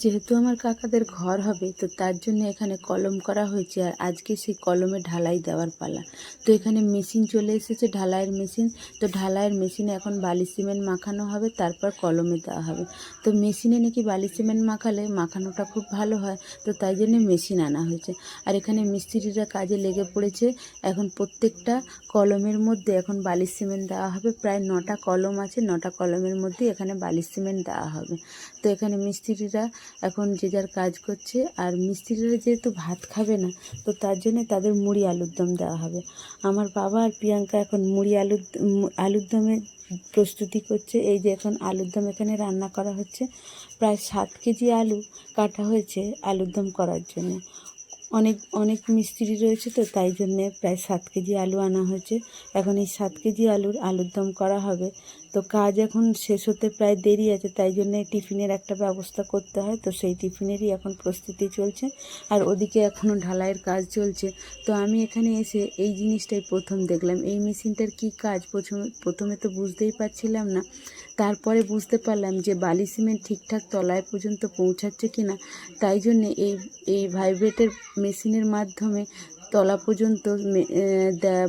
যেহেতু আমার কাকাদের ঘর হবে, তো তার জন্য এখানে কলম করা হয়েছে, আর আজকে সেই কলমে ঢালাই দেওয়ার পালা। তো এখানে মেশিন চলে এসেছে, ঢালাইয়ের মেশিন। তো ঢালাইয়ের মেশিনে এখন বালি সিমেন্ট মাখানো হবে, তারপর কলমে দেওয়া হবে। তো মেশিনে নাকি বালি সিমেন্ট মাখালে মাখানোটা খুব ভালো হয়, তো তাই জন্য মেশিন আনা হয়েছে। আর এখানে মিস্ত্রিরা কাজে লেগে পড়েছে। এখন প্রত্যেকটা কলমের মধ্যে এখন বালি সিমেন্ট দেওয়া হবে। প্রায় 9টা কলম আছে, 9টা কলমের মধ্যে এখানে বালি সিমেন্ট দেওয়া হবে। তো এখানে মিস্ত্রিরা এখন যে যার কাজ করছে। আর মিস্ত্রিরা যেহেতু ভাত খাবে না, তো তার জন্য তাদের মুড়ি আলুর দম দেওয়া হবে। আমার বাবা আর প্রিয়াঙ্কা এখন মুড়ি আলুর দমের প্রস্তুতি করছে। এই যে এখন আলুর দম এখানে রান্না করা হচ্ছে। প্রায় 7 কেজি আলু কাটা হয়েছে আলুর দম করার জন্য। অনেক অনেক মিস্ত্রি রয়েছে, তো তাই জন্যে প্রায় 7 কেজি আলু আনা হয়েছে। এখন এই 7 কেজি আলুর দম করা হবে। তো কাজ এখন শেষ হতে প্রায় দেরি আছে, তাই জন্যে টিফিনের একটা ব্যবস্থা করতে হয়। তো সেই টিফিনেরই এখন প্রস্তুতি চলছে। আর ওদিকে এখনও ঢালাইয়ের কাজ চলছে। তো আমি এখানে এসে এই জিনিসটাই প্রথম দেখলাম। এই মেশিনটার কী কাজ প্রথমে তো বুঝতেই পারছিলাম না। তারপরে বুঝতে পারলাম যে বালি সিমেন্ট ঠিকঠাক তলায় পর্যন্ত পৌঁছাচ্ছে কি না। তাই জন্যে এই ভাইব্রেটের মেশিনের মাধ্যমে তলা পর্যন্ত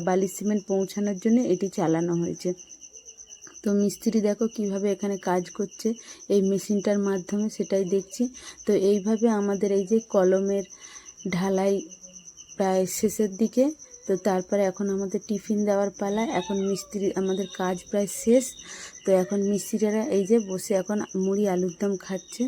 বালি সিমেন্ট পৌঁছানোর জন্য এটি চালানো হয়েছে। তো মিস্ত্রি দেখো কিভাবে এখানে কাজ করছে এই মেশিনটার মাধ্যমে, সেটাই দেখছি। তো এইভাবে আমাদের এই যে কলমের ঢালাই প্রায় শেষের দিকে। তো তারপরে এখন আমাদের টিফিন দেওয়ার পালা। এখন আমাদের কাজ প্রায় শেষ। তো এখন মিস্ত্রিরা এই যে বসে এখন মুড়ি আলুর দম খাচ্ছে।